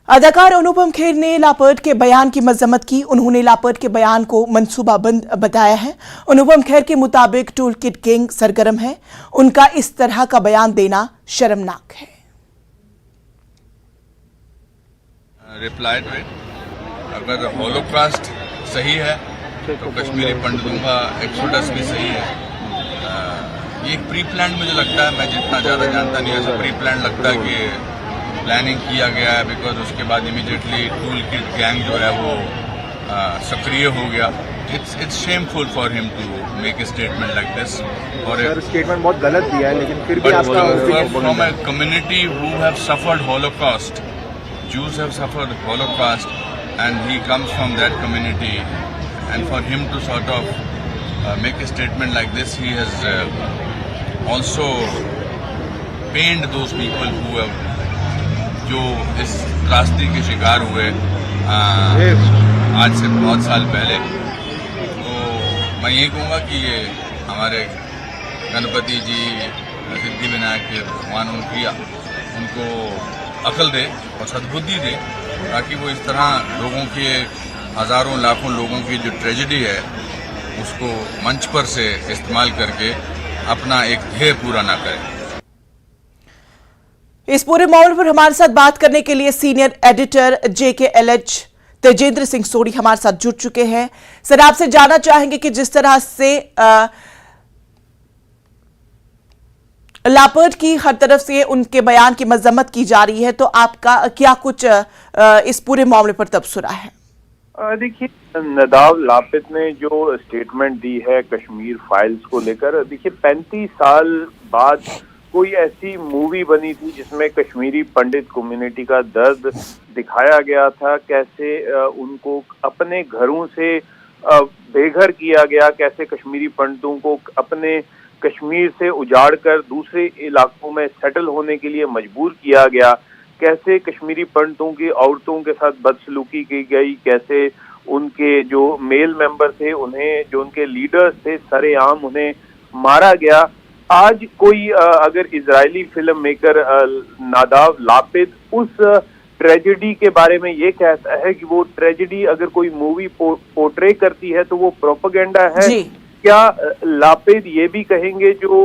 अदाकार अनुपम खेर ने लापर्ड के बयान की मजम्मत की। उन्होंने लापर्ड के बयान को मंसूबाबंद बताया है। अनुपम खेर के मुताबिक टूल किट गैंग सरगर्म है। उनका इस तरह का बयान देना शर्मनाक है। रिप्लाई टू इट, अगर हॉलोकॉस्ट सही है तो कश्मीरी पंडितों का एक्सोडस भी सही है। ये एक प्री प्लान मुझे लगता है, मैं जितना ज़्यादा जानता नहीं ऐसा प्री प्लान लगता है कि प्लानिंग किया गया है, बिकॉज उसके बाद इमीडिएटली टूल किट गैंग जो है वो सक्रिय हो गया। It's shameful for him to make a statement like this. और स्टेटमेंट बहुत गलत दिया है, लेकिन फिर भी आपका from a community who have suffered Holocaust, Jews have suffered Holocaust, and he comes from that community, and for him to sort of make a statement like this, he has also pained those people who have जो इस त्रासदी के शिकार हुए आज से बहुत साल पहले। तो मैं यही कहूँगा कि ये हमारे गणपति जी, सिद्धि विनायक के भगवान उनको अकल दे और सद्बुद्धि दे, ताकि वो इस तरह लोगों के हजारों लाखों लोगों की जो ट्रेजेडी है उसको मंच पर से इस्तेमाल करके अपना एक ध्येय पूरा ना करें। इस पूरे मामले पर हमारे साथ बात करने के लिए senior editor JKLH Tejendra Singh Sodhi हमारे साथ जुड़ चुके हैं। सर, आपसे जानना चाहेंगे कि जिस तरह से लापर्ड की हर तरफ से उनके बयान की मजम्मत की जा रही है, तो आपका क्या कुछ इस पूरे मामले पर तबसरा है? देखिए, नदाव लापिद ने जो स्टेटमेंट दी है कश्मीर फाइल्स को लेकर, देखिए 35 साल बाद कोई ऐसी मूवी बनी थी जिसमें कश्मीरी पंडित कम्युनिटी का दर्द दिखाया गया था, कैसे उनको अपने घरों से बेघर किया गया, कैसे कश्मीरी पंडितों को अपने कश्मीर से उजाड़ कर दूसरे इलाकों में सेटल होने के लिए मजबूर किया गया, कैसे कश्मीरी पंडितों की औरतों के साथ बदसलूकी की गई, कैसे उनके जो मेल मेंबर थे, उन्हें जो उनके लीडर्स थे, सरेआम उन्हें मारा गया। आज कोई अगर इजरायली फिल्म मेकर नदाव लापिद उस ट्रेजेडी के बारे में ये कहता है कि वो ट्रेजेडी अगर कोई मूवी पोर्ट्रे करती है तो वो प्रोपेगेंडा है, क्या लापिद ये भी कहेंगे जो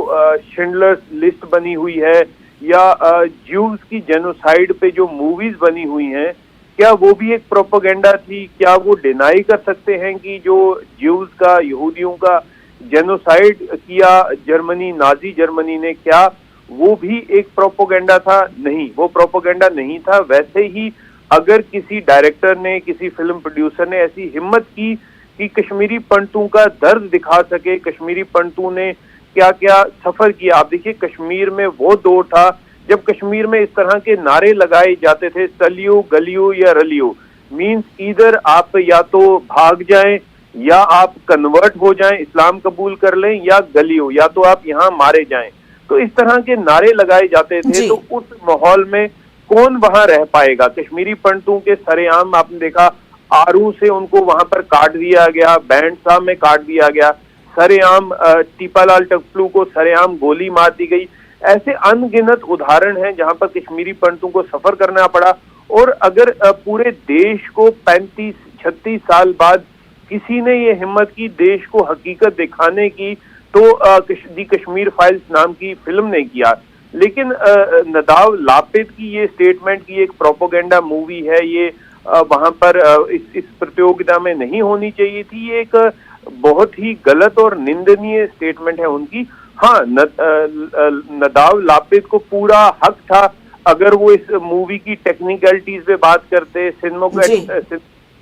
शिंडलर्स लिस्ट बनी हुई है या ज्यूज की जेनोसाइड पे जो मूवीज बनी हुई हैं, क्या वो भी एक प्रोपेगेंडा थी? क्या वो डिनाई कर सकते हैं कि जो ज्यूज का, यहूदियों का जेनोसाइड किया जर्मनी, नाजी जर्मनी ने, क्या वो भी एक प्रोपेगेंडा था? नहीं, वो प्रोपेगेंडा नहीं था। वैसे ही अगर किसी डायरेक्टर ने, किसी फिल्म प्रोड्यूसर ने ऐसी हिम्मत की कि कश्मीरी पंडितों का दर्द दिखा सके, कश्मीरी पंडितों ने क्या क्या सफर किया। आप देखिए, कश्मीर में वो दौर था जब कश्मीर में इस तरह के नारे लगाए जाते थे, चलियो गलियो या रलियो, मीन्स इधर आप या तो भाग जाएं या आप कन्वर्ट हो जाएं, इस्लाम कबूल कर लें, या गलियो, या तो आप यहाँ मारे जाएं। तो इस तरह के नारे लगाए जाते थे। तो उस माहौल में कौन वहां रह पाएगा? कश्मीरी पंडितों के सरेआम आपने देखा, आरू से उनको वहां पर काट दिया गया, बैंड साहब में काट दिया गया, सरेआम टीपालाल टकलू को सरेआम गोली मार दी गई। ऐसे अनगिनत उदाहरण हैं जहां पर कश्मीरी पंडितों को सफर करना पड़ा। और अगर पूरे देश को 35-36 साल बाद किसी ने ये हिम्मत की देश को हकीकत दिखाने की, तो दी कश्मीर फाइल्स नाम की फिल्म ने किया। लेकिन नदाव लापिद की ये स्टेटमेंट की एक प्रोपेगेंडा मूवी है, ये वहां पर इस प्रतियोगिता में नहीं होनी चाहिए थी। ये एक बहुत ही गलत और निंदनीय स्टेटमेंट है उनकी। हाँ, नदाव लापिद को पूरा हक था अगर वो इस मूवी की टेक्निकलिटीज पे बात करते,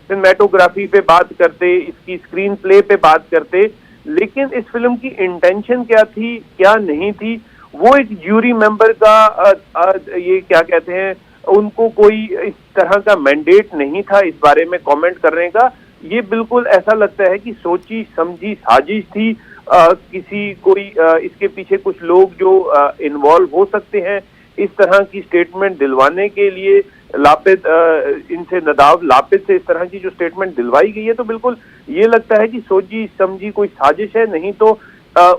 सिनेमेटोग्राफी पे बात करते, इसकी स्क्रीन प्ले पे बात करते, लेकिन इस फिल्म की इंटेंशन क्या थी, क्या नहीं थी, वो एक ज्यूरी मेंबर का ये क्या कहते हैं, उनको कोई इस तरह का मैंडेट नहीं था इस बारे में कमेंट करने का। ये बिल्कुल ऐसा लगता है कि सोची समझी साजिश थी, किसी कोई इसके पीछे कुछ लोग जो इन्वॉल्व हो सकते हैं इस तरह की स्टेटमेंट दिलवाने के लिए। लापिद इनसे, नदाव लापिद से इस तरह की जो स्टेटमेंट दिलवाई गई है, तो बिल्कुल ये लगता है कि सोची समझी कोई साजिश है, नहीं तो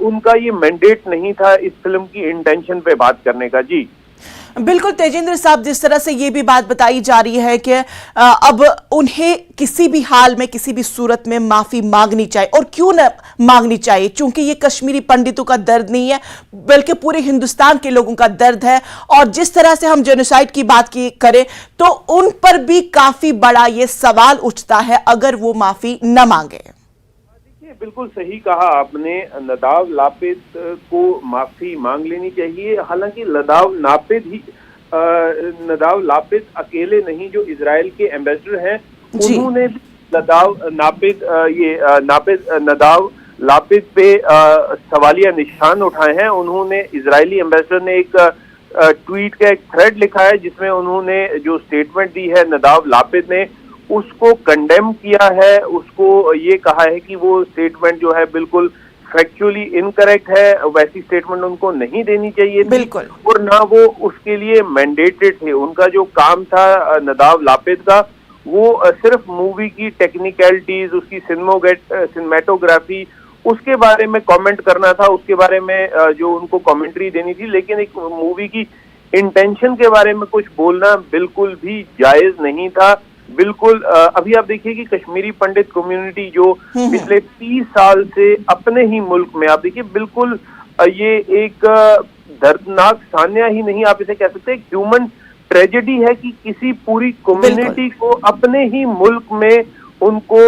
उनका ये मैंडेट नहीं था इस फिल्म की इंटेंशन पे बात करने का। जी। बिल्कुल तेजेंद्र साहब, जिस तरह से ये भी बात बताई जा रही है कि अब उन्हें किसी भी हाल में किसी भी सूरत में माफी मांगनी चाहिए, और क्यों न मांगनी चाहिए, क्योंकि ये कश्मीरी पंडितों का दर्द नहीं है बल्कि पूरे हिंदुस्तान के लोगों का दर्द है। और जिस तरह से हम जेनोसाइड की बात करें तो उन पर भी काफी बड़ा ये सवाल उठता है अगर वो माफी न मांगे। बिल्कुल सही कहा आपने, नदाव लापिद को माफी मांग लेनी चाहिए। हालांकि नदाव लापिद अकेले नहीं, जो इजराइल के एम्बेसडर हैं उन्होंने भी नदाव लापिद पे सवालिया निशान उठाए हैं। उन्होंने, इजरायली एम्बेसडर ने एक ट्वीट का एक थ्रेड लिखा है जिसमें उन्होंने जो स्टेटमेंट दी है नदाव लापिद ने उसको कंडेम किया है, उसको ये कहा है कि वो स्टेटमेंट जो है बिल्कुल फैक्चुअली इनकरेक्ट है, वैसी स्टेटमेंट उनको नहीं देनी चाहिए थी, बिल्कुल, और ना वो उसके लिए मैंडेटेड थे। उनका जो काम था नदाव लापिद का, वो सिर्फ मूवी की टेक्निकलिटीज, उसकी सिनेमेटोग्राफी, उसके बारे में कमेंट करना था, उसके बारे में जो उनको कमेंट्री देनी थी, लेकिन एक मूवी की इंटेंशन के बारे में कुछ बोलना बिल्कुल भी जायज नहीं था। बिल्कुल अभी आप देखिए कि कश्मीरी पंडित कम्युनिटी जो पिछले 30 साल से अपने ही मुल्क में, आप देखिए बिल्कुल ये एक दर्दनाक सान्या ही नहीं, आप इसे कह सकते हैं ह्यूमन ट्रेजेडी है कि किसी पूरी कम्युनिटी को अपने ही मुल्क में उनको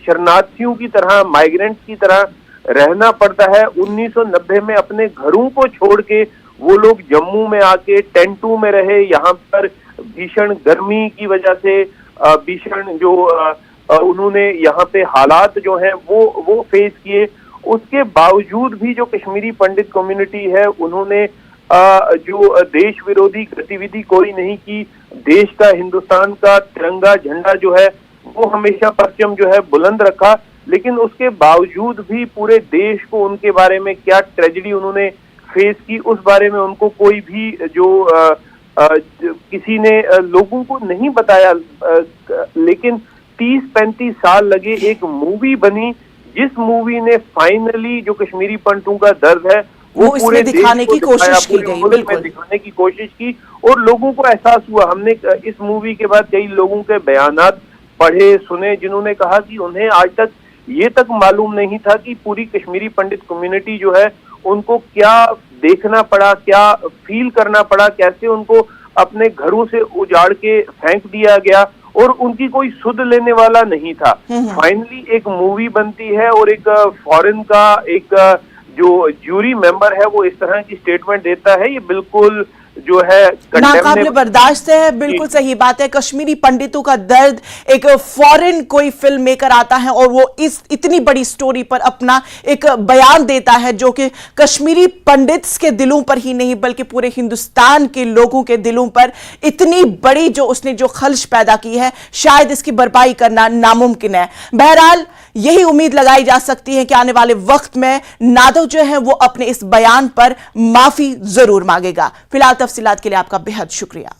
शरणार्थियों की तरह, माइग्रेंट्स की तरह रहना पड़ता है। 1990 में अपने घरों को छोड़ के वो लोग जम्मू में आके टेंटों में रहे, यहाँ पर भीषण गर्मी की वजह से भीषण जो उन्होंने यहाँ पे हालात जो हैं वो फेस किए। उसके बावजूद भी जो कश्मीरी पंडित कम्युनिटी है उन्होंने जो देश विरोधी गतिविधि कोई नहीं की। देश का, हिंदुस्तान का तिरंगा झंडा जो है वो हमेशा परचम जो है बुलंद रखा, लेकिन उसके बावजूद भी पूरे देश को उनके बारे में क्या ट्रेजेडी उन्होंने फेस की उस बारे में उनको कोई भी जो किसी ने लोगों को नहीं बताया। लेकिन 30-35 साल लगे, एक मूवी बनी जिस मूवी ने फाइनली जो कश्मीरी पंडितों का दर्द है वो पूरे दिखाने की कोशिश की गई, बिल्कुल दिखाने की कोशिश की, और लोगों को एहसास हुआ। हमने इस मूवी के बाद कई लोगों के बयानात पढ़े सुने जिन्होंने कहा कि उन्हें आज तक ये तक मालूम नहीं था कि पूरी कश्मीरी पंडित कम्युनिटी जो है उनको क्या देखना पड़ा, क्या फील करना पड़ा, कैसे उनको अपने घरों से उजाड़ के फेंक दिया गया और उनकी कोई सुध लेने वाला नहीं था। फाइनली एक मूवी बनती है और एक फॉरेन का एक जो ज्यूरी मेंबर है वो इस तरह की स्टेटमेंट देता है, ये बिल्कुल जो है नाकाबिले बर्दाश्त है। बिल्कुल सही बात है। कश्मीरी पंडितों का दर्द, एक फॉरेन कोई फिल्म मेकर आता है और वो इस इतनी बड़ी स्टोरी पर अपना एक बयान देता है जो कि कश्मीरी पंडित्स के दिलों पर ही नहीं बल्कि पूरे हिंदुस्तान के लोगों के दिलों पर इतनी बड़ी जो उसने जो खलश पैदा की है, शायद इसकी भरपाई करना नामुमकिन है। बहरहाल यही उम्मीद लगाई जा सकती है कि आने वाले वक्त में नादव जो है वो अपने इस बयान पर माफी जरूर मांगेगा। फिलहाल तफसीलात के लिए आपका बेहद शुक्रिया।